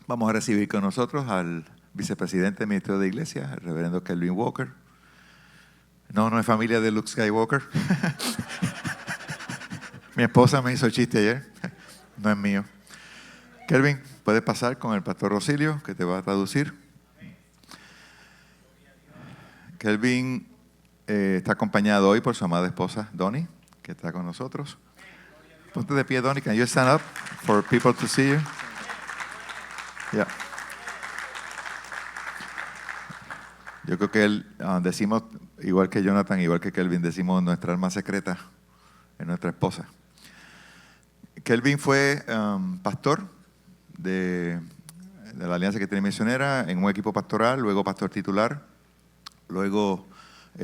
Vamos a recibir con nosotros al vicepresidente del Ministerio de Iglesia, el reverendo Kelvin Walker. No es familia de Luke Skywalker. Mi esposa me hizo el chiste ayer. No es mío. Kelvin, puedes pasar con el pastor Rosilio, que te va a traducir. Kelvin está acompañado hoy por su amada esposa, Donnie, que está con nosotros. Ponte de pie, Donnie. Can you stand up for people to see you? Yeah. Yo creo que decimos, igual que Jonathan, igual que Kelvin, decimos nuestra alma secreta es nuestra esposa. Kelvin fue pastor de la Alianza Cristiana Misionera en un equipo pastoral, luego pastor titular, luego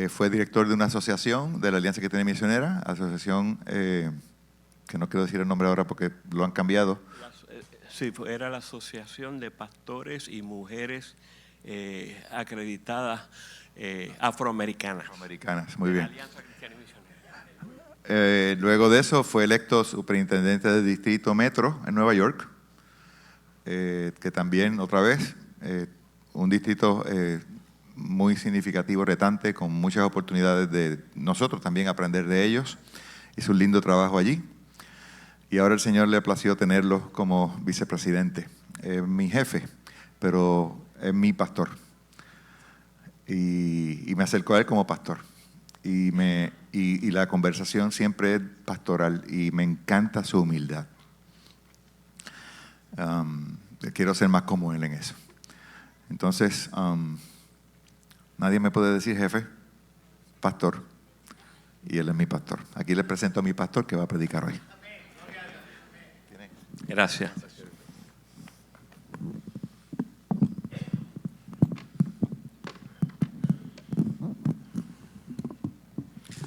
fue director de una asociación de la Alianza Cristiana Misionera, asociación que no quiero decir el nombre ahora porque lo han cambiado. Sí, era la Asociación de Pastores y Mujeres acreditadas afroamericanas. Afroamericanas, muy bien. Alianza Cristiana y Misionera. Luego de eso fue electo superintendente del Distrito Metro en Nueva York, que también, otra vez, un distrito muy significativo, retante, con muchas oportunidades de nosotros también aprender de ellos. Hizo un lindo trabajo allí. Y ahora el Señor le plació tenerlo como vicepresidente. Mi jefe, pero es mi pastor. Y me acercó a él como pastor. Y la conversación siempre es pastoral y me encanta su humildad. Quiero ser más como él en eso. Entonces, nadie me puede decir jefe, pastor, y él es mi pastor. Aquí les presento a mi pastor que va a predicar hoy. Gracias.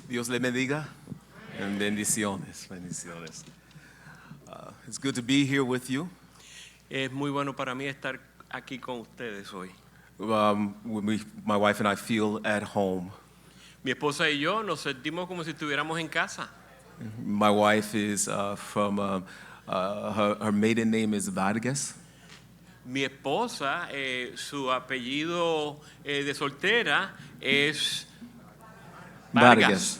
Dios le bendiga. And bendiciones. It's good to be here with you. Es muy bueno para mí estar aquí con ustedes hoy. My wife and I feel at home. Mi esposa y yo nos sentimos como si estuviéramos en casa. My wife is from her maiden name is Vargas. Mi esposa, su apellido de soltera es Vargas.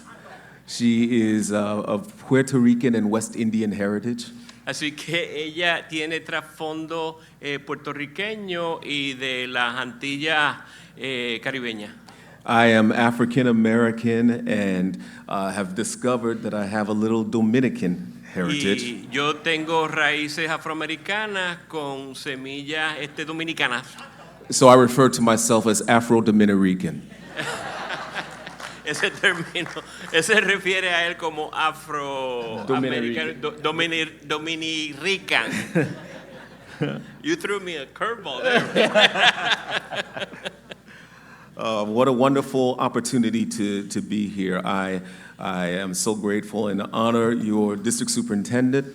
She is of Puerto Rican and West Indian heritage. Así que ella tiene trasfondo puertorriqueño y de las Antillas caribeñas. I am African American and have discovered that I have a little Dominican heritage. Y yo tengo raíces afroamericanas con semillas dominicanas. So I refer to myself as Afro-Dominican. Ese término, ese refiere a él como afroamericano, dominican. You threw me a curveball there. What a wonderful opportunity to be here. I am so grateful and honor your district superintendent.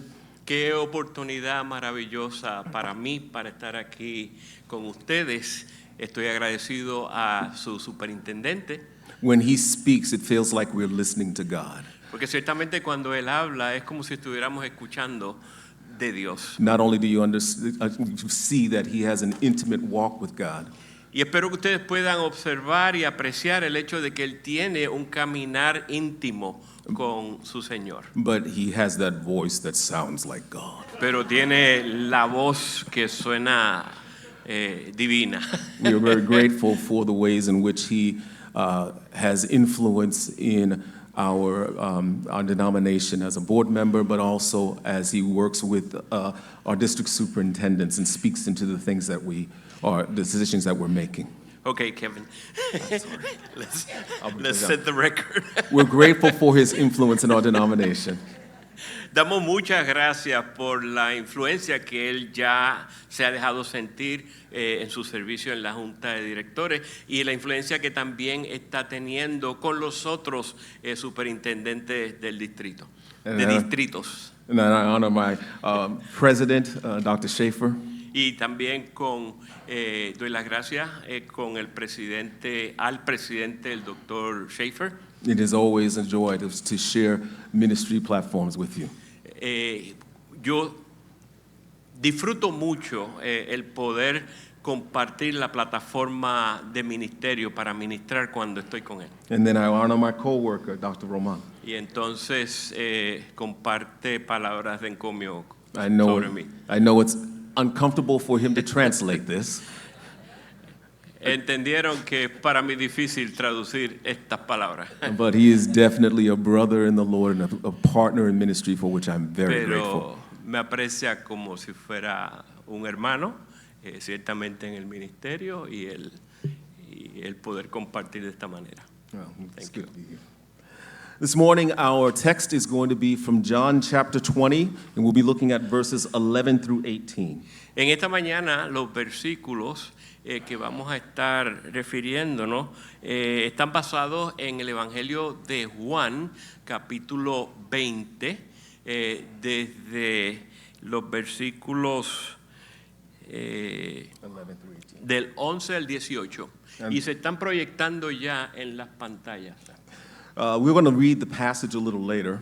Qué oportunidad maravillosa para mí para estar aquí con ustedes. Estoy agradecido a su superintendente. When he speaks, it feels like we're listening to God. Porque ciertamente cuando él habla es como si estuviéramos escuchando de Dios. Not only do you see that he has an intimate walk with God, Y espero que ustedes puedan observar y apreciar el hecho de que él tiene un caminar íntimo con su Señor. but he has that voice that sounds like God. Pero tiene la voz que suena divina. We are very grateful for the ways in which he has influence in our denomination as a board member, but also as he works with our district superintendents and speaks into the things that the decisions that we're making. Okay, Kevin. let's set the record. We're grateful for his influence in our denomination. Damos muchas gracias por la influencia que él ya se ha dejado sentir en su servicio en la Junta de Directores y la influencia que también está teniendo con los otros superintendentes del distrito, de distritos. And I honor my president, Dr. Schaefer. Y también doy las gracias con al presidente, el doctor Schaefer. It is always a joy to share ministry platforms with you. disfruto mucho el poder compartir la plataforma de ministerio para ministrar cuando estoy con él. And then I honor my co-worker, Dr. Roman. Y entonces comparte palabras de encomio I sobre mí. know it's uncomfortable for him to translate this, Entendieron que es para mí difícil traducir estas palabras, but he is definitely a brother in the Lord and a partner in ministry for which I'm very grateful. pero me aprecia como si fuera un hermano, ciertamente en el ministerio y el poder compartir de esta manera. Well, it's Thank good you. to be here. This morning, our text is going to be from John chapter 20, and we'll be looking at verses 11 through 18. En esta mañana los versículos que vamos a estar refiriéndonos están basados en el Evangelio de Juan, capítulo 20, desde los versículos 11 through 18. del 11 al 18, y se están proyectando ya en las pantallas. We're going to read the passage a little later,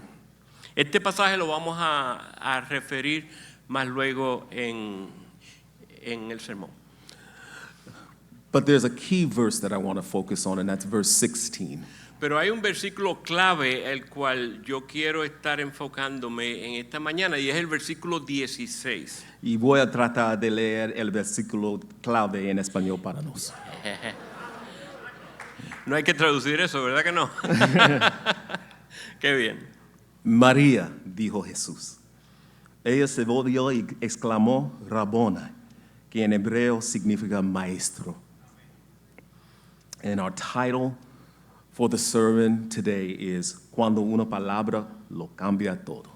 Este pasaje lo vamos a referir más luego en el sermón. but there's a key verse that I want to focus on, and that's verse 16. Pero hay un versículo clave el cual yo quiero estar enfocándome en esta mañana, y es el versículo 16. Y voy a tratar de leer el versículo clave en español para nos. No hay que traducir eso, ¿verdad que no? Qué bien. María, dijo Jesús. Ella se volvió y exclamó, Rabona, que en hebreo significa maestro. And our title for the sermon today is Cuando una palabra lo cambia todo.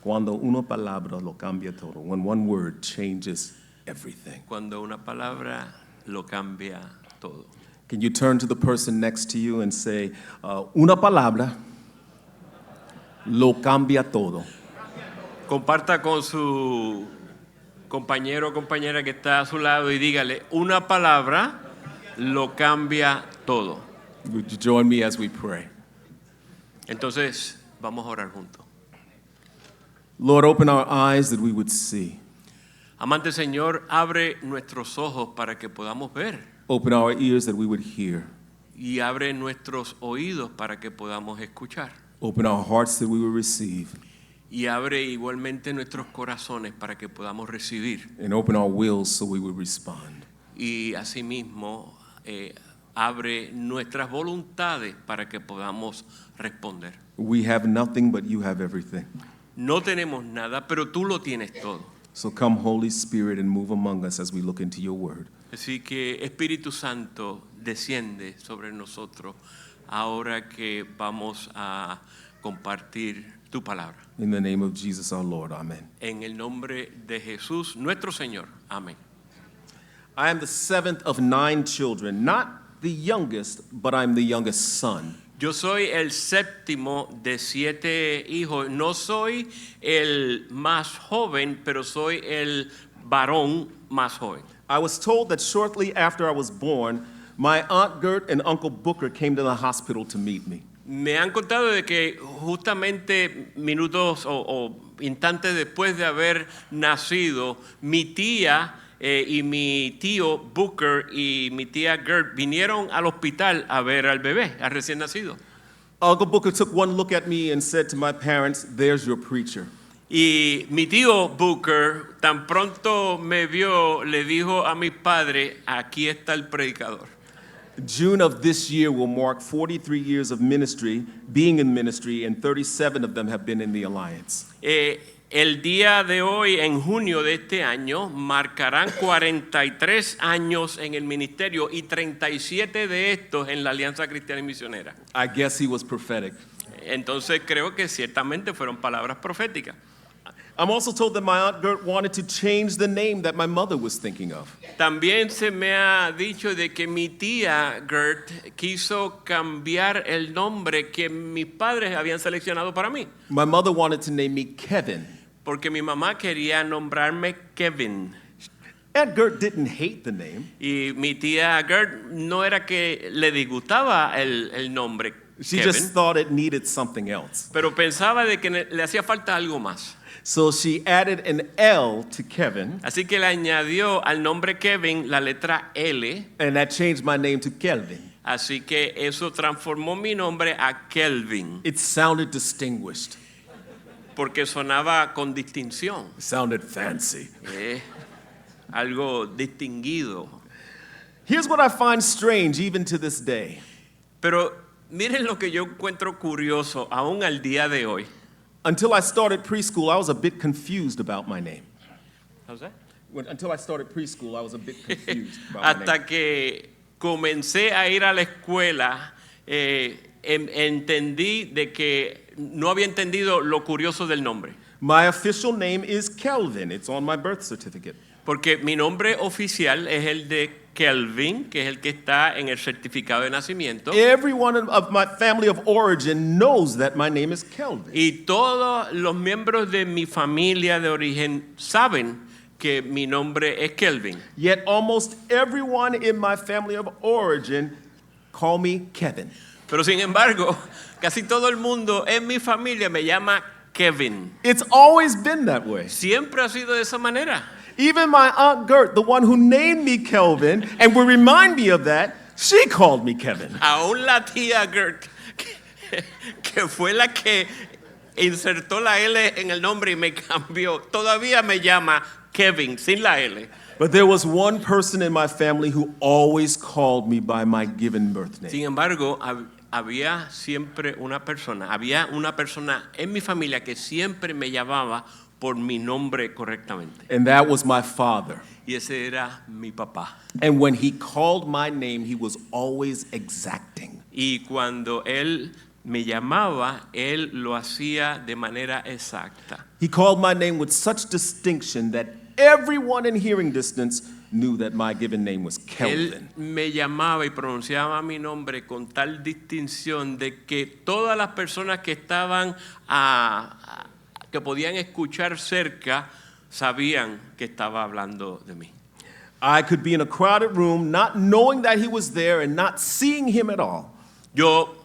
Cuando una palabra lo cambia todo. When one word changes everything. Cuando una palabra lo cambia todo. Can you turn to the person next to you and say, una palabra lo cambia todo? Comparta con su compañero o compañera que está a su lado y dígale, una palabra lo cambia todo. Would you join me as we pray? Entonces, vamos a orar juntos. Lord, open our eyes that we would see. Amante Señor, abre nuestros ojos para que podamos ver, Open our ears that we would hear. y abre nuestros oídos para que podamos escuchar, Open our hearts that we would receive. y abre igualmente nuestros corazones para que podamos recibir, And open our wills so we would respond. y asimismo abre nuestras voluntades para que podamos responder. We have nothing, but you have everything. No tenemos nada, pero tú lo tienes todo. So come, Holy Spirit, and move among us as we look into your word. Así que Espíritu Santo, desciende sobre nosotros ahora que vamos a compartir tu palabra. In the name of Jesus our Lord, amen. En el nombre de Jesús, nuestro Señor. Amén. I am the seventh of 9 children, not the youngest, but I'm the youngest son. Yo soy el séptimo de 7 hijos. No soy el más joven, pero soy el varón más joven. I was told that shortly after I was born, my Aunt Gert and Uncle Booker came to the hospital to meet me. Me han contado de que justamente minutos o instantes después de haber nacido, mi tía y mi tío Booker y mi tía Gert vinieron al hospital a ver al bebé, al recién nacido. Uncle Booker took one look at me and said to my parents, "There's your preacher." Y mi tío Booker, tan pronto me vio, le dijo a mi padre, aquí está el predicador. June of this year will mark 43 years of ministry, being in ministry, and 37 of them have been in the Alliance. El día de hoy, en junio de este año, marcarán 43 años en el ministerio y 37 de estos en la Alianza Cristiana y Misionera. I guess he was prophetic. Entonces creo que ciertamente fueron palabras proféticas. I'm also told that my Aunt Gert wanted to change the name that my mother was thinking of. También se me ha dicho de que mi tía Gert quiso cambiar el nombre que mis padres habían seleccionado para mí. My mother wanted to name me Kevin. Porque mi mamá quería nombrarme Kevin. Aunt Gert didn't hate the name. Y mi tía Gert no era que le disgustaba el nombre She Kevin, just thought it needed something else. pero pensaba de que le hacía falta algo más. So she added an L to Kevin, Así que le añadió al nombre Kevin la letra L. and that changed my name to Kelvin. Así que eso transformó mi nombre a Kelvin, It sounded distinguished. porque sonaba con distinción, It sounded fancy. algo distinguido. Here's what I find strange even to this day. Pero miren lo que yo encuentro curioso aún al día de hoy. Until I started preschool, I was a bit confused about my name. Until I started preschool, I was a bit confused about my name. Hasta que comencé a ir a la escuela, entendí de que no había entendido lo curioso del nombre. My official name is Kelvin. It's on my birth certificate. Porque mi nombre oficial es el de Kelvin, que es el que está en el certificado de nacimiento. Everyone of my family of origin knows that my name is Kelvin. Y todos los miembros de mi familia de origen saben que mi nombre es Kelvin. Yet almost everyone in my family of origin call me Kevin. Pero sin embargo, casi todo el mundo en mi familia me llama Kevin. It's always been that way. Siempre ha sido de esa manera. Even my Aunt Gert, the one who named me Kelvin and will remind me of that, she called me Kevin. Aún la tía Gert, que fue la que insertó la L en el nombre y me cambió, todavía me llama Kevin sin la L. But there was one person in my family who always called me by my given birth name. Sin embargo, había una persona en mi familia que siempre me llamaba por mi nombre correctamente. And that was my father. Y ese era mi papá. And when he called my name, he was always exacting. Y cuando él me llamaba, él lo hacía de manera exacta. He called my name with such distinction that everyone in hearing distance knew that my given name was Él Kelvin. me llamaba y pronunciaba mi nombre con tal distinción de que todas las personas que estaban que podían escuchar cerca sabían que estaba hablando de mí. I could be in a crowded room not knowing that he was there and not seeing him at all. Yo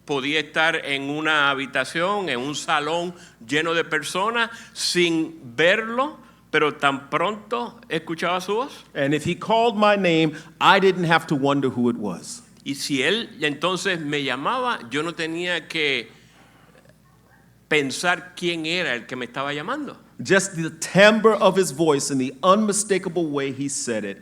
podía estar en una habitación, en un salón lleno de personas sin verlo, pero tan pronto escuchaba su voz. And if he called my name, I didn't have to wonder who it was. Y si él entonces me llamaba, yo no tenía que pensar quién era el que me estaba llamando. Just the timbre of his voice and the unmistakable way he said it,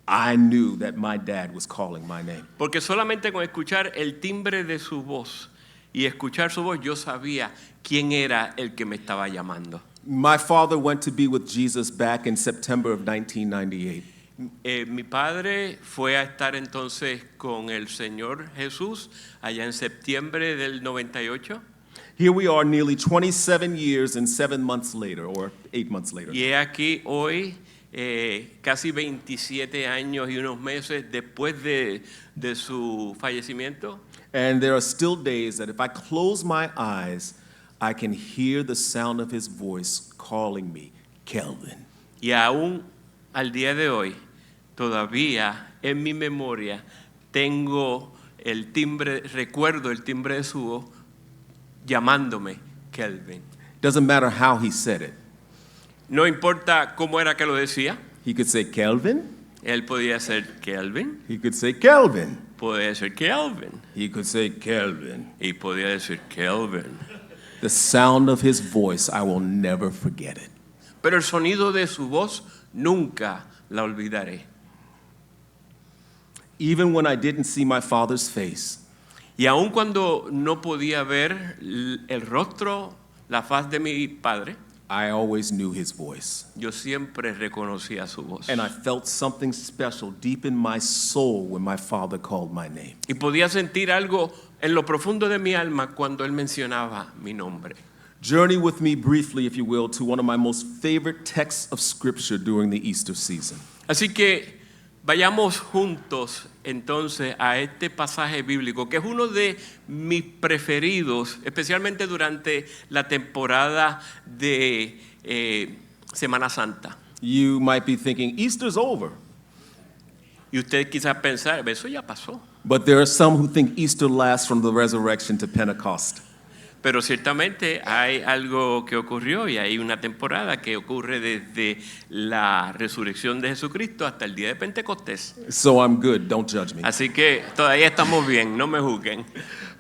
I knew that my dad was calling my name. Porque solamente con escuchar el timbre de su voz y escuchar su voz, yo sabía quién era el que me estaba llamando. My father went to be with Jesus back in September of 1998. Mi padre fue a estar entonces con el Señor Jesús allá en septiembre del 98. Here we are nearly 27 years and 7 months later, or 8 months later. Y he aquí hoy, casi 27 años y unos meses después de su fallecimiento. And there are still days that if I close my eyes, I can hear the sound of his voice calling me, Kelvin. Y aún al día de hoy, todavía en mi memoria tengo recuerdo el timbre de su voz llamándome Kelvin. Doesn't matter how he said it. No importa cómo era que lo decía. He could say Kelvin. Él podía ser Kelvin, He could say Kelvin. podía ser Kelvin He could say Kelvin. y podía decir Kelvin. The sound of his voice, I will never forget it. Pero el sonido de su voz nunca la olvidaré. Even when I didn't see my father's face, Y aun cuando no podía ver el rostro, la faz de mi padre, I always knew his voice. yo siempre reconocía su voz. And I felt something special deep in my soul when my father called my name. Y podía sentir algo en lo profundo de mi alma cuando él mencionaba mi nombre. Journey with me briefly, if you will, to one of my most favorite texts of scripture during the Easter season. Así que vayamos juntos entonces a este pasaje bíblico, que es uno de mis preferidos, especialmente durante la temporada de Semana Santa. You might be thinking, Easter's over. Y usted quizás pensar, eso ya pasó. But there are some who think Easter lasts from the resurrection to Pentecost. Pero ciertamente hay algo que ocurrió y hay una temporada que ocurre desde la resurrección de Jesucristo hasta el día de Pentecostés. So I'm good, don't judge me. Así que todavía estamos bien, no me juzguen.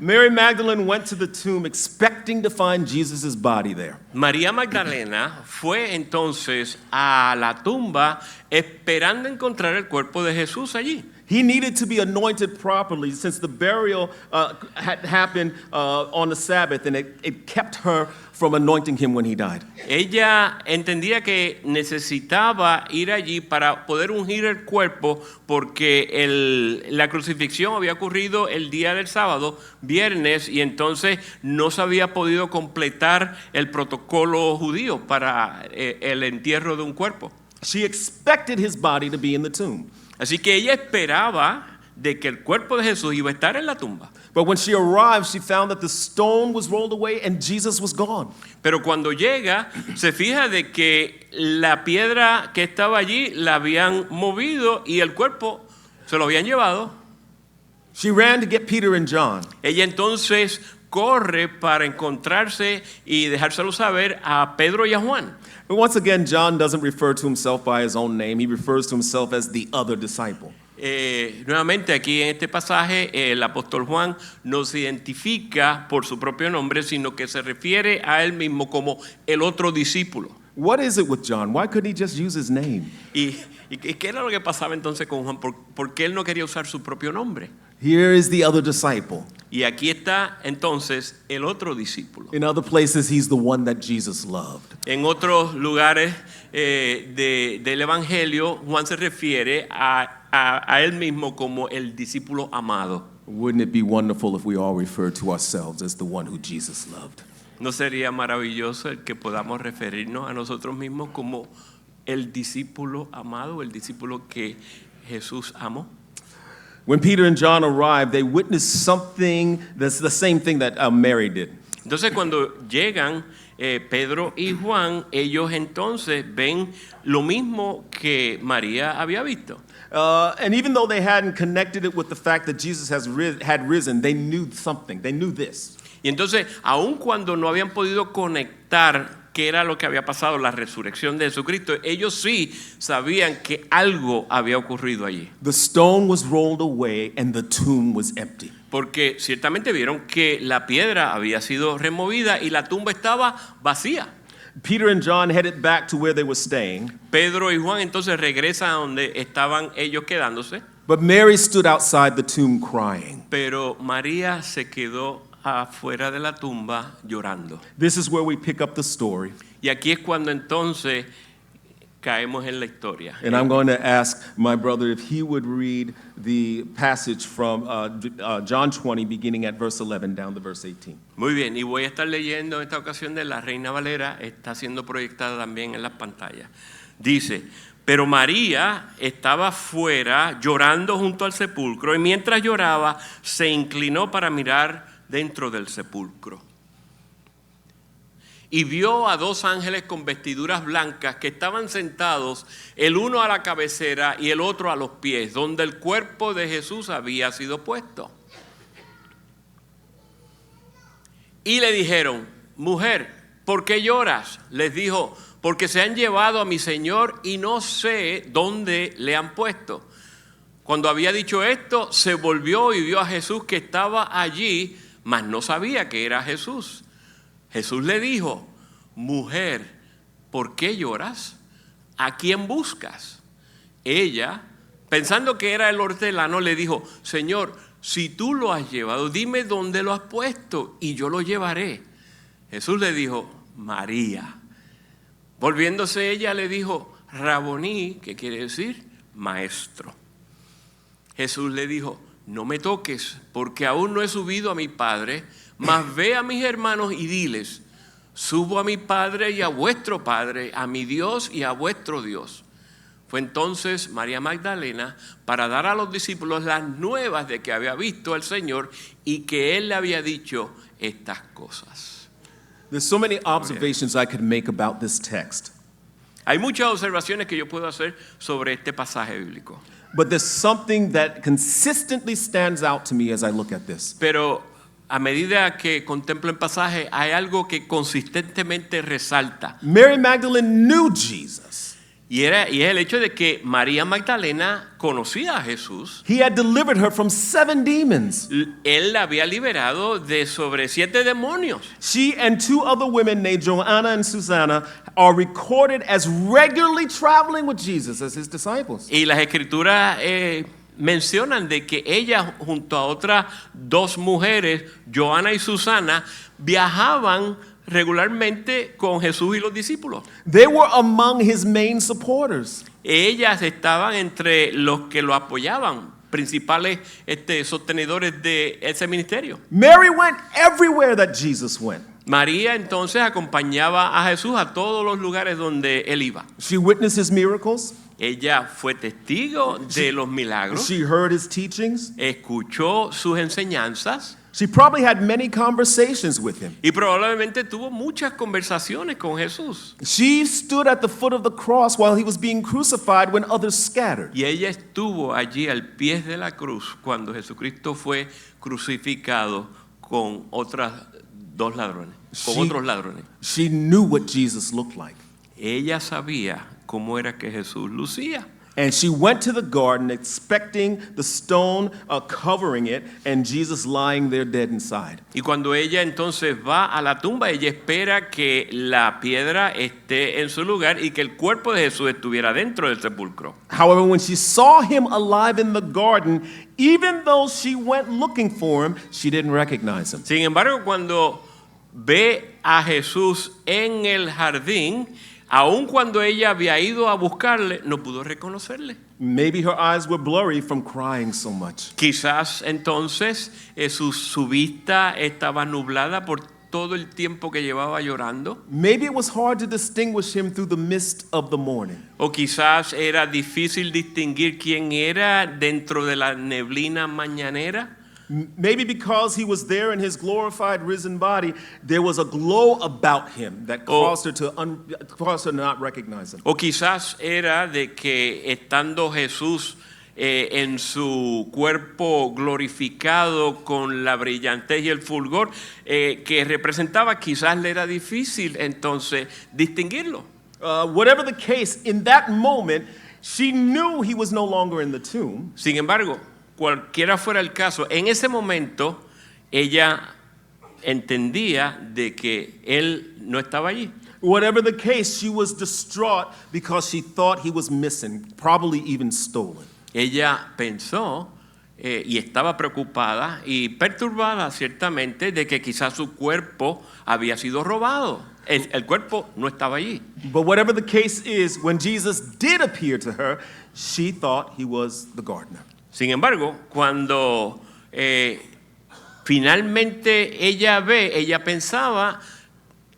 Mary Magdalene went to the tomb expecting to find Jesus' body there. María Magdalena fue entonces a la tumba esperando encontrar el cuerpo de Jesús allí. He needed to be anointed properly since the burial had happened on the Sabbath, and it kept her from anointing him when he died. Ella entendía que necesitaba ir allí para poder ungir el cuerpo porque la crucifixión había ocurrido el día del sábado, viernes, y entonces no se había podido completar el protocolo judío para el entierro de un cuerpo. She expected his body to be in the tomb. Así que ella esperaba de que el cuerpo de Jesús iba a estar en la tumba. But when she arrived, she found that the stone was rolled away and Jesus was gone. Pero cuando llega, se fija de que la piedra que estaba allí la habían movido y el cuerpo se lo habían llevado. She ran to get Peter and John. Ella entonces corre para encontrarse y dejárselo saber a Pedro y a Juan. But once again, John doesn't refer to himself by his own name. He refers to himself as the other disciple. Nuevamente aquí en este pasaje el apóstol Juan no se identifica por su propio nombre, sino que se refiere a él mismo como el otro discípulo. What is it with John? Why couldn't he just use his name? ¿Y qué era lo que pasaba entonces con Juan? ¿Por qué él no quería usar su propio nombre? Here is the other disciple. Y aquí está entonces el otro discípulo. In other places, he's the one that Jesus loved. En otros lugares del Evangelio, Juan se refiere a él mismo como el discípulo amado. Wouldn't it be wonderful if we all referred to ourselves as the one who Jesus loved? ¿No sería maravilloso el que podamos referirnos a nosotros mismos como el discípulo amado, el discípulo que Jesús amó? When Peter and John arrived, they witnessed something that's the same thing that Mary did. Entonces cuando llegan Pedro y Juan, ellos entonces ven lo mismo que María había visto. And even though they hadn't connected it with the fact that Jesus had risen, they knew something. They knew this. Y entonces, aun cuando no habían podido conectar qué era lo que había pasado, la resurrección de Jesucristo, ellos sí sabían que algo había ocurrido allí. The stone was rolled away and the tomb was empty. Porque ciertamente vieron que la piedra había sido removida y la tumba estaba vacía. Peter and John headed back to where they were staying. Pedro y Juan entonces regresan a donde estaban ellos quedándose. But Mary stood outside the tomb crying. Pero María se quedó afuera de la tumba llorando. This is where we pick up the story. Y aquí es cuando entonces caemos en la historia. And I'm going to ask my brother if he would read the passage from John 20, beginning at verse 11 down to verse 18. Muy bien, y voy a estar leyendo en esta ocasión de la Reina Valera, está siendo proyectada también en las pantallas. Dice: pero María estaba fuera llorando junto al sepulcro, y mientras lloraba se inclinó para mirar dentro del sepulcro. Y vio a dos ángeles con vestiduras blancas que estaban sentados, el uno a la cabecera y el otro a los pies, donde el cuerpo de Jesús había sido puesto. Y le dijeron: mujer, ¿por qué lloras? Les dijo: porque se han llevado a mi Señor y no sé dónde le han puesto. Cuando había dicho esto, se volvió y vio a Jesús que estaba allí, mas no sabía que era Jesús. Jesús le dijo: mujer, ¿por qué lloras? ¿A quién buscas? Ella, pensando que era el hortelano, le dijo: Señor, si tú lo has llevado, dime dónde lo has puesto y yo lo llevaré. Jesús le dijo: María. Volviéndose ella le dijo: Raboní, que quiere decir maestro. Jesús le dijo: no me toques, porque aún no he subido a mi Padre, mas ve a mis hermanos y diles: subo a mi Padre y a vuestro Padre, a mi Dios y a vuestro Dios. Fue entonces María Magdalena para dar a los discípulos las nuevas de que había visto al Señor y que Él le había dicho estas cosas. There's so many observations I could make about this text. Hay muchas observaciones que yo puedo hacer sobre este pasaje bíblico. But there's something that consistently stands out to me as I look at this. Pero a medida que contemplo el pasaje, hay algo que consistentemente resalta. Mary Magdalene knew Jesus. Y es el hecho de que María Magdalena conocía a Jesús. He had delivered her from 7 demons. Él la había liberado de sobre 7 demonios. She and 2 other women named Joanna and Susanna are recorded as regularly traveling with Jesus as his disciples. Y las escrituras mencionan de que ella junto a otras 2 mujeres, Joana y Susana, viajaban regularmente con Jesús y los discípulos. They were among his main supporters. Ellas estaban entre los que lo apoyaban, principales sostenedores de ese ministerio. Mary went everywhere that Jesus went. María entonces acompañaba a Jesús a todos los lugares donde él iba. She witnessed his miracles. Ella fue testigo de los milagros, She heard his teachings. escuchó sus enseñanzas She probably had many conversations with him. y probablemente tuvo muchas conversaciones con Jesús. She stood at the foot of the cross while he was being crucified when others scattered. Y ella estuvo allí al pie de la cruz cuando Jesucristo fue crucificado con otros ladrones. She knew what Jesus looked like. Ella sabía cómo era que Jesús lucía. And she went to the garden expecting the stone covering it and Jesus lying there dead inside. Y cuando ella entonces va a la tumba, ella espera que la piedra esté en su lugar y que el cuerpo de Jesús estuviera dentro del sepulcro. However, when she saw him alive in the garden, even though she went looking for him, she didn't recognize him. Sin embargo, cuando ve a Jesús en el jardín, aun cuando ella había ido a buscarle, no pudo reconocerle. Maybe her eyes were blurry from crying so much. Quizás entonces su vista estaba nublada por todo el tiempo que llevaba llorando. Maybe it was hard to distinguish him through the mist of the morning. O quizás era difícil distinguir quién era dentro de la neblina mañanera. Maybe because he was there in his glorified risen body, there was a glow about him that caused her to not recognize him. O quizás era de que estando Jesús en su cuerpo glorificado con la brillantez y el fulgor que representaba, quizás le era difícil entonces distinguirlo. Whatever the case, in that moment, she knew he was no longer in the tomb. Sin embargo, cualquiera fuera el caso, en ese momento ella entendía de que él no estaba allí. Whatever the case, she was distraught because she thought he was missing, probably even stolen. Ella pensó y estaba preocupada y perturbada ciertamente de que quizás su cuerpo había sido robado. El cuerpo no estaba allí. But whatever the case is, when Jesus did appear to her, she thought he was the gardener. Sin embargo, cuando finalmente ella pensaba,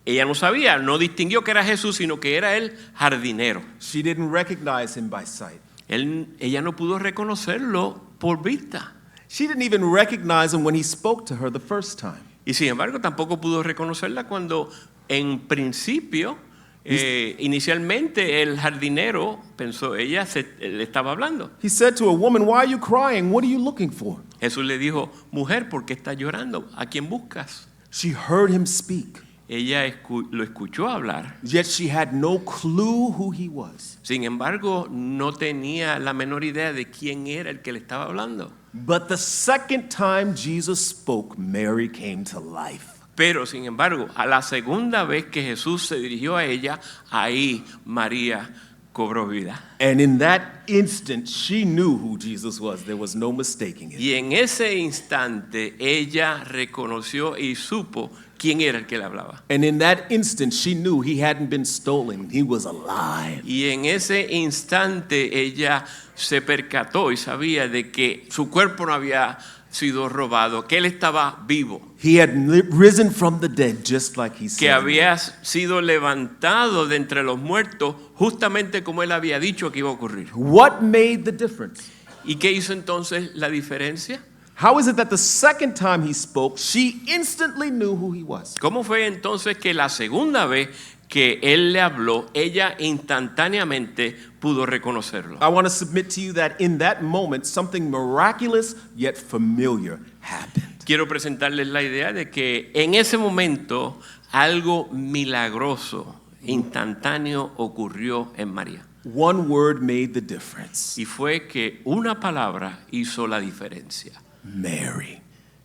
ella no sabía, no distinguió que era Jesús, sino que era el jardinero. She didn't recognize him by sight. Ella no pudo reconocerlo por vista. She didn't even recognize him when he spoke to her the first time. Y sin embargo, tampoco pudo reconocerla cuando en principio, inicialmente el jardinero pensó, ella le estaba hablando. He said to a woman, "Why are you crying? What are you looking for?" Jesús le dijo, mujer, ¿por qué estás llorando? ¿A quién buscas? She heard him speak, Ella lo escuchó hablar. yet she had no clue who he was. Sin embargo, no tenía la menor idea de quién era el que le estaba hablando. But the second time Jesus spoke, Mary came to life. Pero, sin embargo, a la segunda vez que Jesús se dirigió a ella, ahí María cobró vida. And in that instant, she knew who Jesus was. There was no mistaking it. Y en ese instante, ella reconoció y supo quién era el que le hablaba. And in that instant, she knew he hadn't been stolen. He was alive. Y en ese instante, ella se percató y sabía de que su cuerpo no había sido robado, que él estaba vivo, He had risen from the dead just like he que said. había sido levantado de entre los muertos, justamente como él había dicho que iba a ocurrir. What made the difference? ¿Y qué hizo entonces la diferencia? How is it that the second time he spoke, she instantly knew who he was? ¿Cómo fue entonces que la segunda vez que él le habló, ella instantáneamente pudo reconocerlo? I want to submit to you that in that moment, something miraculous yet familiar happened. quiero presentarles la idea de que en ese momento algo milagroso, instantáneo ocurrió en María. One word made the difference. Y fue que una palabra hizo la diferencia. Mary.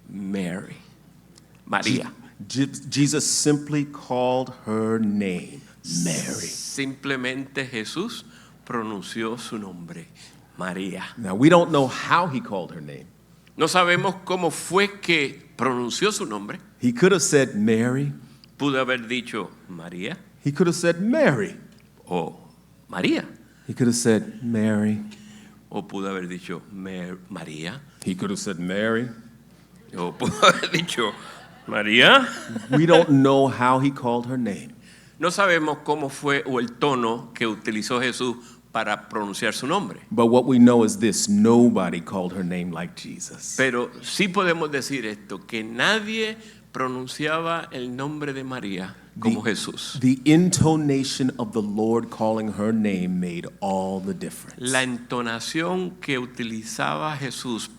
Mary. María. Jesus simply called her name, Mary. Simplemente Jesús pronunció su nombre, María. Now, we don't know how he called her name. No sabemos cómo fue que pronunció su nombre. He could have said Mary. Pudo haber dicho María He could have said Mary. o María. He could have said Mary. O pudo haber dicho María. He could have said Mary. O pudo haber dicho María. We don't know how he called her name. No sabemos cómo fue o el tono que utilizó Jesús para pronunciar su nombre. But what we know is this: nobody called her name like Jesus. Pero sí podemos decir esto, que nadie pronunciaba el nombre de María como Jesús. The intonation of the Lord calling her name made all the difference. La entonación que utilizaba Jesús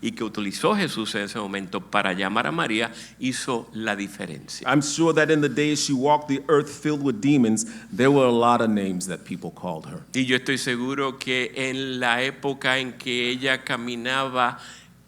y que utilizó Jesús en ese momento para llamar a María hizo la diferencia. I'm sure that in the days she walked the earth filled with demons, there were a lot of names that people called her. Y yo estoy seguro que en la época en que ella caminaba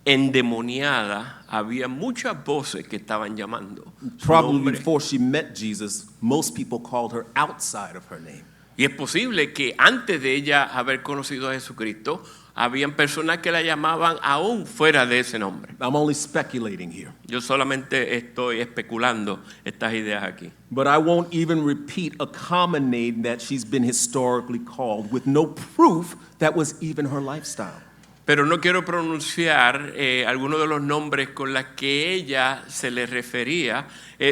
endemoniada, había muchas voces que estaban llamando su Probably nombre. before she met Jesus, most people called her outside of her name. Y es posible que antes de ella haber conocido a Jesucristo, habían personas que la llamaban aún fuera de ese nombre. I'm only speculating here. Yo solamente estoy especulando estas ideas aquí. But I won't even repeat a common name that she's been historically called with no proof that was even her lifestyle. Pero no quiero pronunciar algunos de los nombres con los que ella se le refería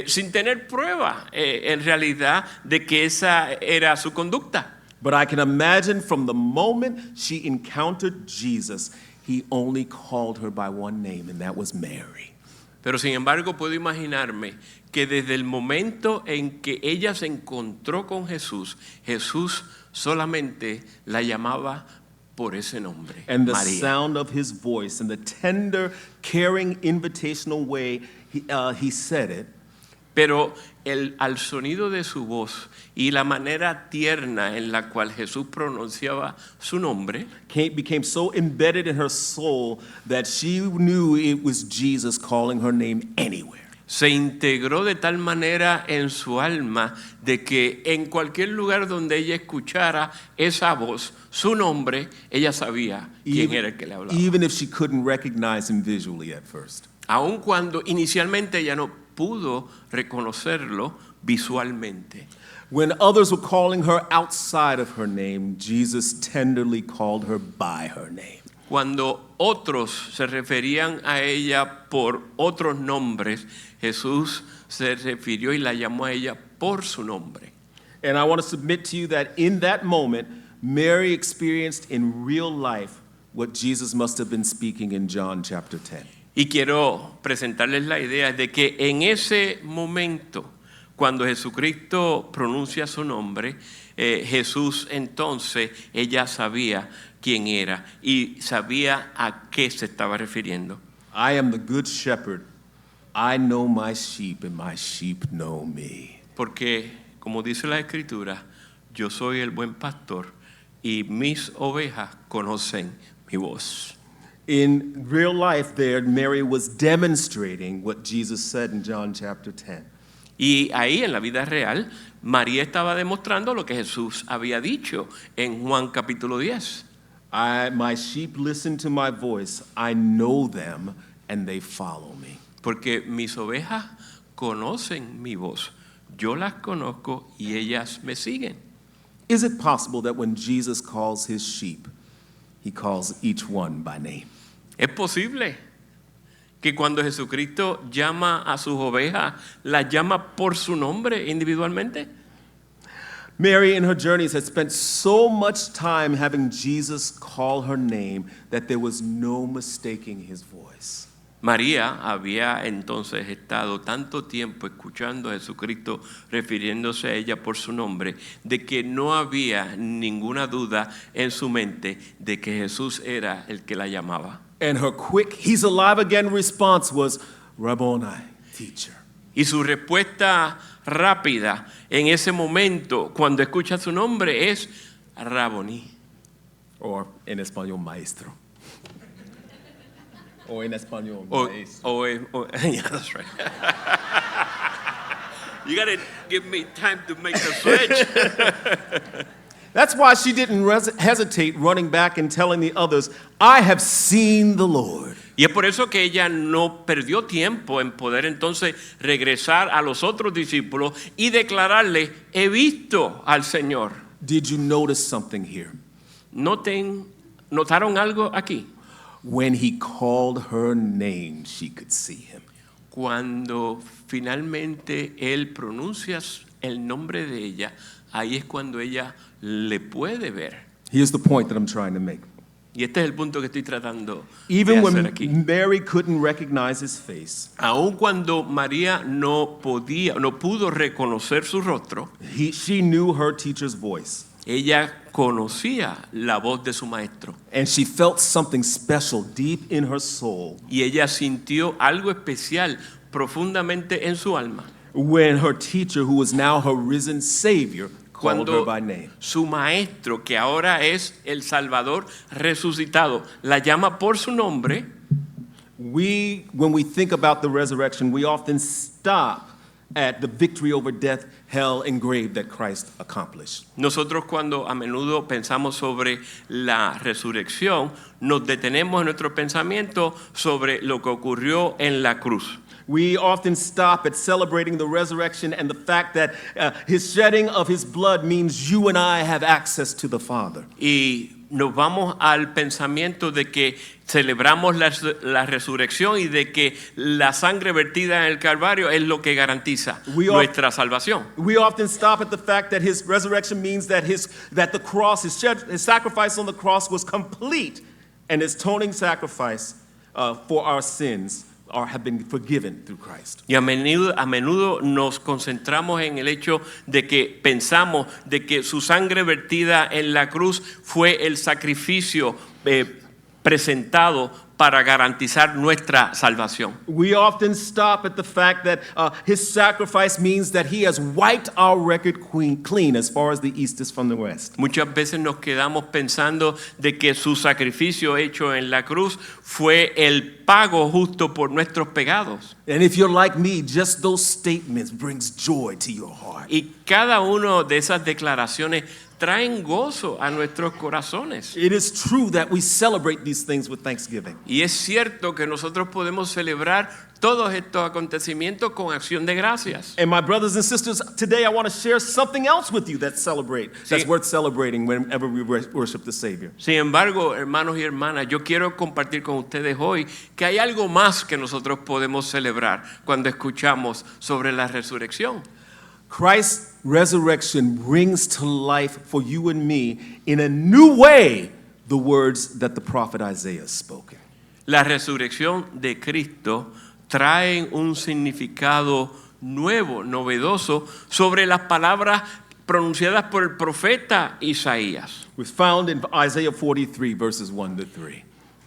sin tener prueba en realidad de que esa era su conducta. But I can imagine from the moment she encountered Jesus, he only called her by one name, and that was Mary. Pero sin embargo puedo imaginarme que desde el momento en que ella se encontró con Jesús, Jesús solamente la llamaba por ese nombre, And the María. sound of his voice and the tender, caring, invitational way he said it, Pero al sonido de su voz y la manera tierna en la cual Jesús pronunciaba su nombre, became so embedded in her soul that she knew it was Jesus calling her name anywhere. se integró de tal manera en su alma de que en cualquier lugar donde ella escuchara esa voz, su nombre, ella sabía quién era el que le hablaba. Even if she couldn't recognize him visually at first. Aun cuando inicialmente ella no pudo reconocerlo visualmente. When others were calling her outside of her name, Jesus tenderly called her by her name. Cuando otros se referían a ella por otros nombres, Jesús se refirió y la llamó a ella por su nombre. And I want to submit to you that in that moment, Mary experienced in real life what Jesus must have been speaking in John chapter 10. Y quiero presentarles la idea de que en ese momento, cuando Jesucristo pronuncia su nombre, Jesús entonces, ella sabía quién era y sabía a qué se estaba refiriendo. I am the good shepherd. I know my sheep and my sheep know me. Porque, como dice la Escritura, yo soy el buen pastor y mis ovejas conocen mi voz. In real life there, Mary was demonstrating what Jesus said in John chapter 10. Y ahí en la vida real, María estaba demostrando lo que Jesús había dicho en Juan capítulo 10. My sheep listen to my voice. I know them and they follow me. Porque mis ovejas conocen mi voz. Yo las conozco y ellas me siguen. Is it possible that when Jesus calls his sheep, he calls each one by name? Es posible que cuando Jesucristo llama a sus ovejas, las llama por su nombre individualmente. Mary in her journeys had spent so much time having Jesus call her name that there was no mistaking his voice. María había entonces estado tanto tiempo escuchando a Jesucristo refiriéndose a ella por su nombre, de que no había ninguna duda en su mente de que Jesús era el que la llamaba. And her quick, he's alive again response was, Rabboni, teacher. Y su respuesta rápida en ese momento, cuando escucha su nombre, es Rabboni. Or in español, maestro. Or in español, O, yeah, that's right. You gotta give me time to make the switch. That's why she didn't hesitate running back and telling the others, I have seen the Lord. Y es por eso que ella no perdió tiempo en poder entonces regresar a los otros discípulos y declararle, he visto al Señor. Did you notice something here? ¿Notaron algo aquí? When he called her name, she could see him. Cuando finalmente él pronuncia el nombre de ella, ahí es cuando ella le puede ver. Here's the point that I'm trying to make. Y este es el punto que estoy tratando Even de hacer when aquí. Mary couldn't recognize his face, Aun cuando María no pudo reconocer su rostro, she knew her teacher's voice. ella conocía la voz de su maestro. And she felt something special deep in her soul Y ella sintió algo especial profundamente en su alma. when her teacher, who was now her risen Savior, called her Cuando by name. su maestro, que ahora es el Salvador resucitado, la llama por su nombre. When we think about the resurrection, we often stop at the victory over death, hell, and grave that Christ accomplished. Nosotros cuando a menudo pensamos sobre la resurrección, nos detenemos en nuestro pensamiento sobre lo que ocurrió en la cruz. We often stop at celebrating the resurrection and the fact that his shedding of his blood means you and I have access to the Father. Y nos vamos al pensamiento de que celebramos la resurrección y de que la sangre vertida en el Calvario es lo que garantiza nuestra salvación. We often stop at the fact that his resurrection means that the cross, his sacrifice on the cross was complete, and his atoning sacrifice for our sins have been forgiven through Christ. Y a menudo nos concentramos en el hecho de que pensamos de que su sangre vertida en la cruz fue el sacrificio presentado para garantizar nuestra salvación. We often stop at the fact that his sacrifice means that he has wiped our record clean as far as the east is from the west. Muchas veces nos quedamos pensando de que su sacrificio hecho en la cruz fue el pago justo por nuestros pecados. And if you're like me, just those statements brings joy to your heart. Y cada una de esas declaraciones traen gozo a nuestros corazones. It is true that we celebrate these things with thanksgiving. Y es cierto que nosotros podemos celebrar todos estos acontecimientos con acción de gracias. And my brothers and sisters, today I want to share something else with you that's worth celebrating whenever we worship the Savior. Sin embargo, hermanos y hermanas, yo quiero compartir con ustedes hoy que hay algo más que nosotros podemos celebrar cuando escuchamos sobre la resurrección. Christ's resurrection brings to life for you and me in a new way the words that the prophet Isaiah has spoken. La resurrección de Cristo trae un significado nuevo, novedoso, sobre las palabras pronunciadas por el profeta Isaías. It's found in Isaiah 43, verses 1 to 3.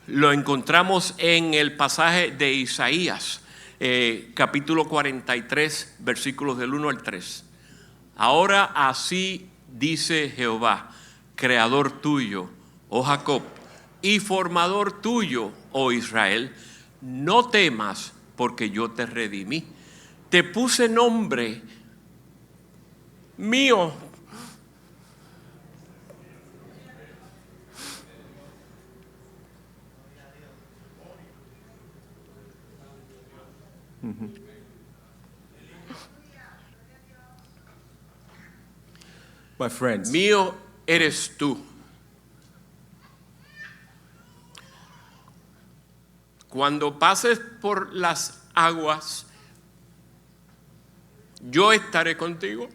Lo encontramos en el pasaje de Isaías, capítulo 43, versículos del 1 al 3. Ahora así dice Jehová, creador tuyo, oh Jacob, y formador tuyo, oh Israel, no temas porque yo te redimí. Te puse nombre mío. My friends, Mío eres tú. Cuando pases por las aguas, yo estaré contigo.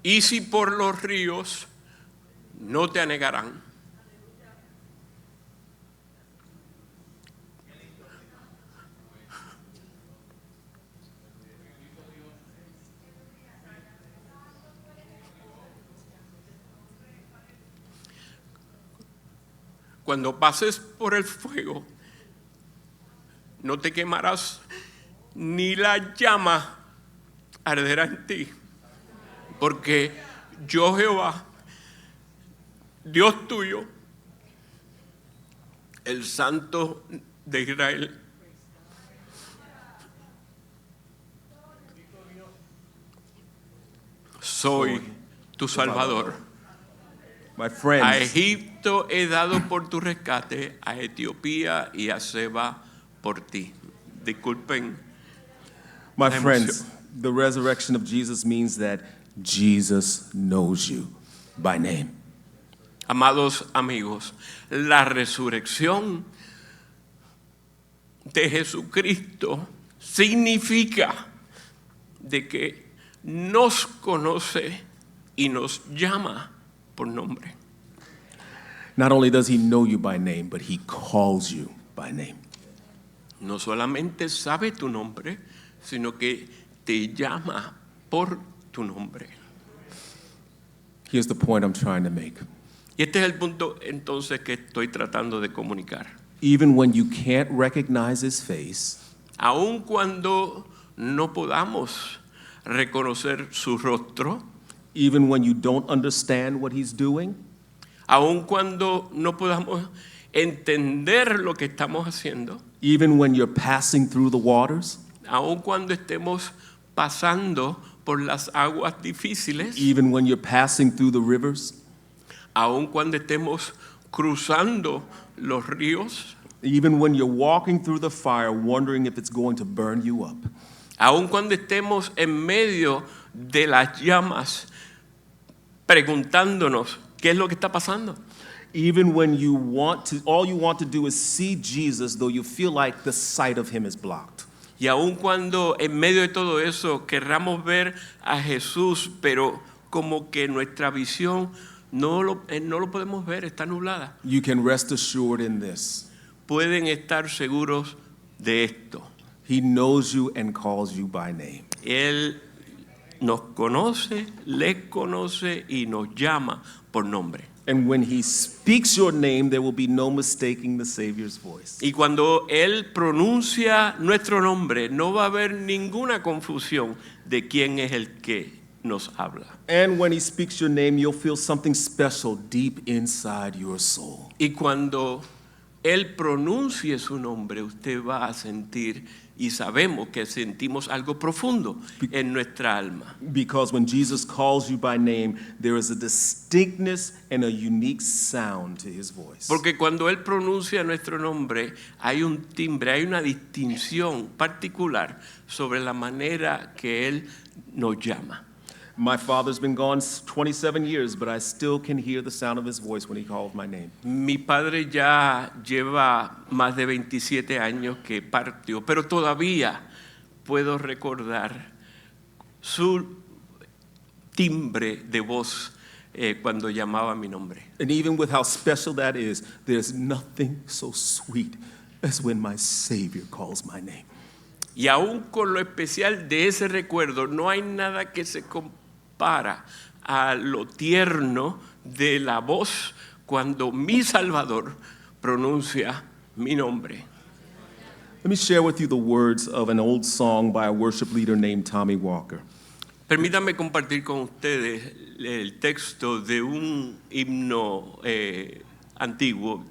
Y si por los ríos, no te anegarán. cuando pases por el fuego, no te quemarás, ni la llama arderá en ti, porque yo, Jehová, Dios tuyo, el Santo de Israel, soy tu Salvador. My A friends, Egipto he dado por tu rescate, a Etiopía y a Seba por ti. Disculpen. my la friends, emoción. the resurrection of Jesus means that Jesus knows you by name. Amados amigos, la resurrección de Jesucristo significa de que nos conoce y nos llama por nombre. Not only does he know you by name, but he calls you by name. No solamente sabe tu nombre, sino que te llama por tu nombre. Here's the point I'm trying to make. Y este es el punto entonces que estoy tratando de comunicar. Even when you can't recognize his face, Aun cuando no podamos reconocer su rostro, even when you don't understand what he's doing, aun cuando no podamos entender lo que estamos haciendo, even when you're passing through the waters, aun cuando estemos pasando por las aguas difíciles, even when you're passing through the rivers, aun cuando estemos cruzando los ríos, even when you're walking through the fire wondering if it's going to burn you up, aun cuando estemos en medio de las llamas preguntándonos qué es lo que está pasando. even when you want to, all you want to do is see Jesus, though you feel like the sight of him is blocked. Y aun cuando en medio de todo eso querramos ver a Jesús, pero como que nuestra visión no lo podemos ver, está nublada. You can rest assured in this. Pueden estar seguros de esto. He knows you and calls you by name. Él nos conoce, les conoce y nos llama por nombre. And when he speaks your name, there will be no mistaking the Savior's voice. Y cuando Él pronuncia nuestro nombre, no va a haber ninguna confusión de quién es el que nos habla. And when he speaks your name, you'll feel something special deep inside your soul. Y cuando Él pronuncie su nombre, usted va a sentir, y sabemos que sentimos algo profundo en nuestra alma. Because when Jesus calls you by name, there is a distinctness and a unique sound to his voice. Porque cuando Él pronuncia nuestro nombre, hay un timbre, hay una distinción particular sobre la manera que Él nos llama. My father's been gone 27 years, but I still can hear the sound of his voice when he calls my name. Mi padre ya lleva más de 27 años que partió, pero todavía puedo recordar su timbre de voz cuando llamaba mi nombre. And even with how special that is, there's nothing so sweet as when my Savior calls my name. Y aún con lo especial de ese recuerdo, no hay nada que se compara a lo tierno de la voz cuando mi Salvador pronuncia mi nombre. Let me share with you the words of an old song by a worship leader named Tommy Walker. Permítanme compartir con ustedes el texto de un himno antiguo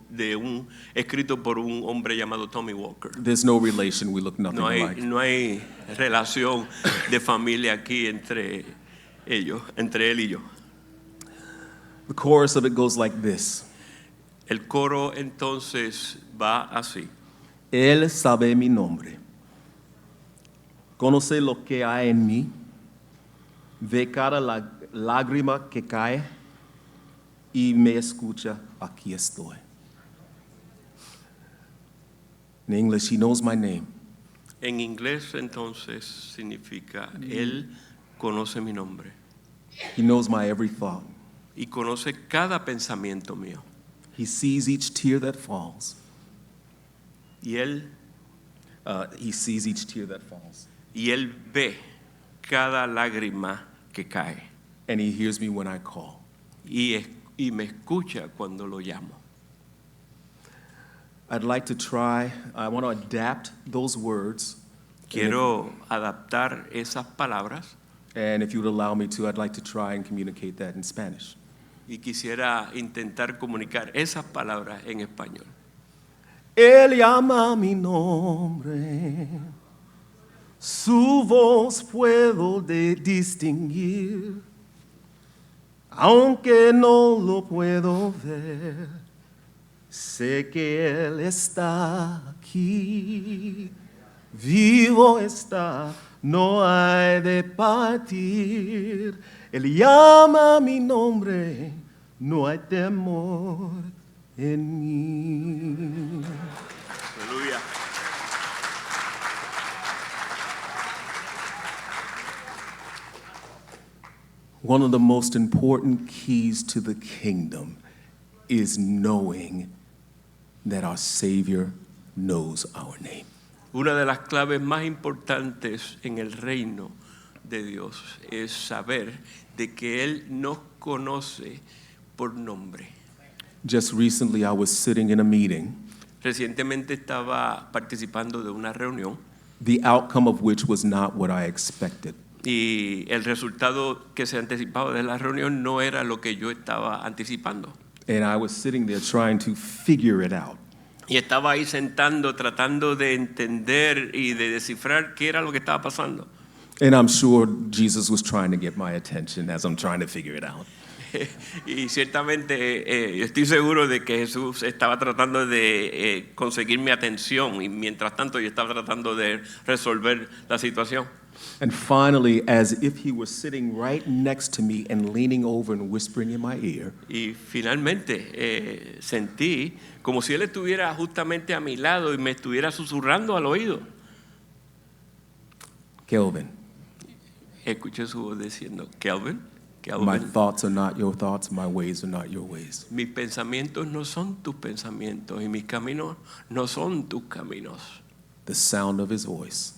escrito por un hombre llamado Tommy Walker. There's no relation, we look nothing alike. No hay relación de familia aquí entre él y yo. The chorus of it goes like this. El coro entonces va así. Él sabe mi nombre, conoce lo que hay en mí, ve cada lágrima que cae y me escucha, aquí estoy. In English, he knows my name. En inglés entonces significa Él conoce mi nombre He knows my every thought. y conoce cada pensamiento mío. He sees each tear that falls. Y Él ve cada lágrima que cae And he hears me when I call. y me escucha cuando lo llamo. I want to adapt those words. Quiero adaptar esas palabras And if you would allow me to, I'd like to try and communicate that in Spanish. y quisiera intentar comunicar esas palabras en español. Él llama mi nombre, su voz puedo distinguir, aunque no lo puedo ver, sé que Él está aquí, vivo está, no hay de partir. Él llama mi nombre, no hay temor en mí. Aleluya. One of the most important keys to the kingdom is knowing that our Savior knows our name. Una de las claves más importantes en el reino de Dios es saber de que Él nos conoce por nombre. Just recently, I was sitting in a meeting, Recientemente estaba participando de una reunión the outcome of which was not what I expected. y el resultado que se anticipaba de la reunión no era lo que yo estaba anticipando. And I was sitting there trying to figure it out. Y estaba ahí sentando, tratando de entender y de descifrar qué era lo que estaba pasando. And I'm sure Jesus was trying to get my attention as I'm trying to figure it out. Y ciertamente estoy seguro de que Jesús estaba tratando de conseguir mi atención y mientras tanto yo estaba tratando de resolver la situación. And finally, as if he was sitting right next to me and leaning over and whispering in my ear, Y finalmente sentí como si Él estuviera justamente a mi lado y me estuviera susurrando al oído. Kelvin, Escuché su voz diciendo, Kelvin, my thoughts are not your thoughts, my ways are not your ways. mis pensamientos no son tus pensamientos y mis caminos no son tus caminos. The sound of his voice.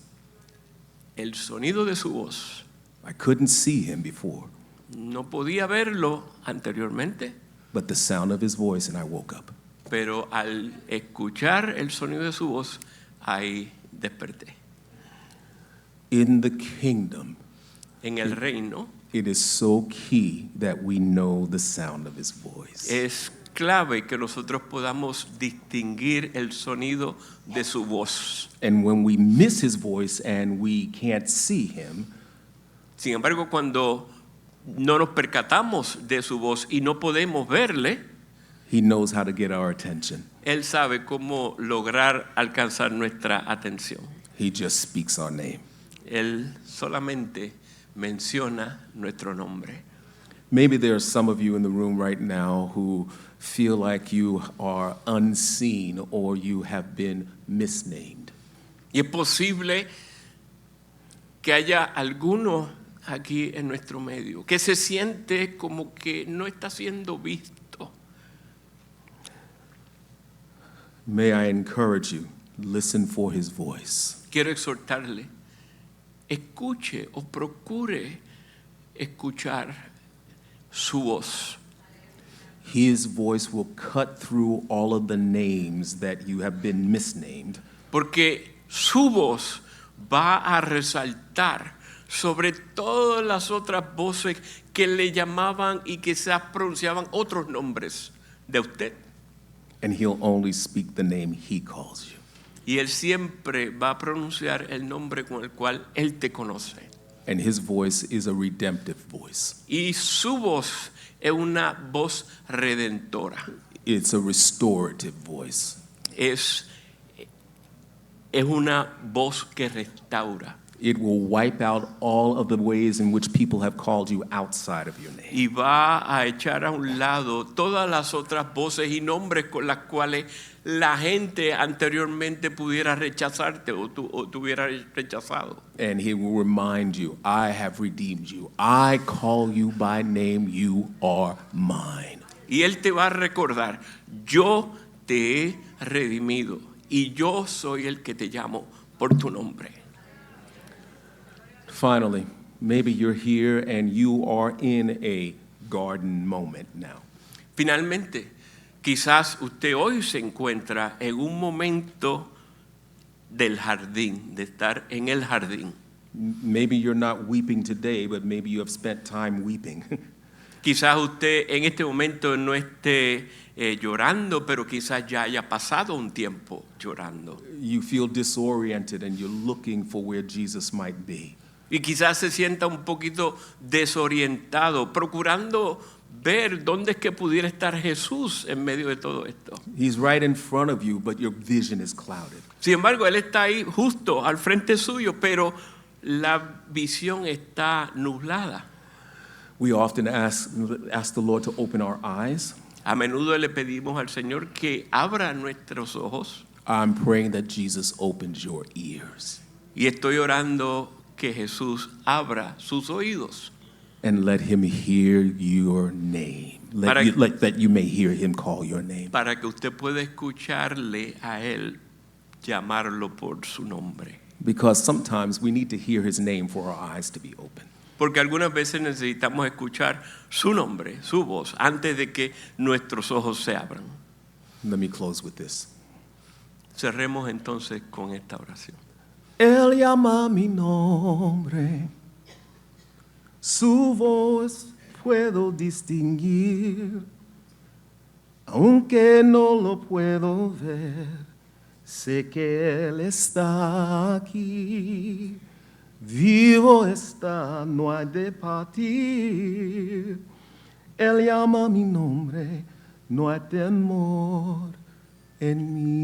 El sonido de su voz, I couldn't see him before, no podía verlo anteriormente, but the sound of his voice, and I woke up. pero al escuchar el sonido de su voz, ahí desperté. In the kingdom, En el reino it is so key that we know the sound of his voice. es clave que nosotros podamos distinguir el sonido de su voz. And when we miss his voice and we can't see him, Sin embargo, cuando no nos percatamos de su voz y no podemos verle, he knows how to get our attention. Él sabe cómo lograr alcanzar nuestra atención. He just speaks our name. Él solamente menciona nuestro nombre. Maybe there are some of you in the room right now who feel like you are unseen or you have been misnamed. Y es posible que haya alguno aquí en nuestro medio que se siente como que no está siendo visto. May I encourage you, listen for his voice. Quiero exhortarle, escuche o procure escuchar su voz. His voice will cut through all of the names that you have been misnamed, Porque su voz va a resaltar sobre todas las otras voces que le llamaban y que se pronunciaban otros nombres de usted. and he'll only speak the name he calls you. Y Él siempre va a pronunciar el nombre con el cual Él te conoce. And his voice is a redemptive voice. Y su voz es una voz redentora. It's a restorative voice. Es una voz que restaura. It will wipe out all of the ways in which people have called you outside of your name. Y va a echar a un lado todas las otras voces y nombres con las cuales la gente anteriormente pudiera rechazarte o te hubiera rechazado. And he will remind you, I have redeemed you. I call you by name. You are mine. Y Él te va a recordar, yo te he redimido y yo soy el que te llamo por tu nombre. Finally, maybe you're here and you are in a garden moment now. Finalmente, Quizás usted hoy se encuentra en un momento del jardín, de estar en el jardín. Maybe you're not weeping today, but maybe you have spent time weeping. Quizás usted en este momento no esté llorando, pero quizás ya haya pasado un tiempo llorando. You feel disoriented and you're looking for where Jesus might be. Y quizás se sienta un poquito desorientado, procurando ver dónde es que pudiera estar Jesús en medio de todo esto. He's right in front of you, but your vision is clouded. Sin embargo, Él está ahí justo al frente suyo, pero la visión está nublada. We often ask the Lord to open our eyes. A menudo le pedimos al Señor que abra nuestros ojos. I'm praying that Jesus opens your ears Y estoy orando que Jesús abra sus oídos and let him hear your name. That you may hear him call your name. para que usted pueda escucharle a Él llamarlo por su nombre. Because sometimes we need to hear his name for our eyes to be open. Porque algunas veces necesitamos escuchar su nombre, su voz, antes de que nuestros ojos se abran. Let me close with this. Cerremos entonces con esta oración. Él llama mi nombre, su voz puedo distinguir, aunque no lo puedo ver, sé que Él está aquí. Vivo está, no hay de partir. Él llama mi nombre, no hay temor en mí.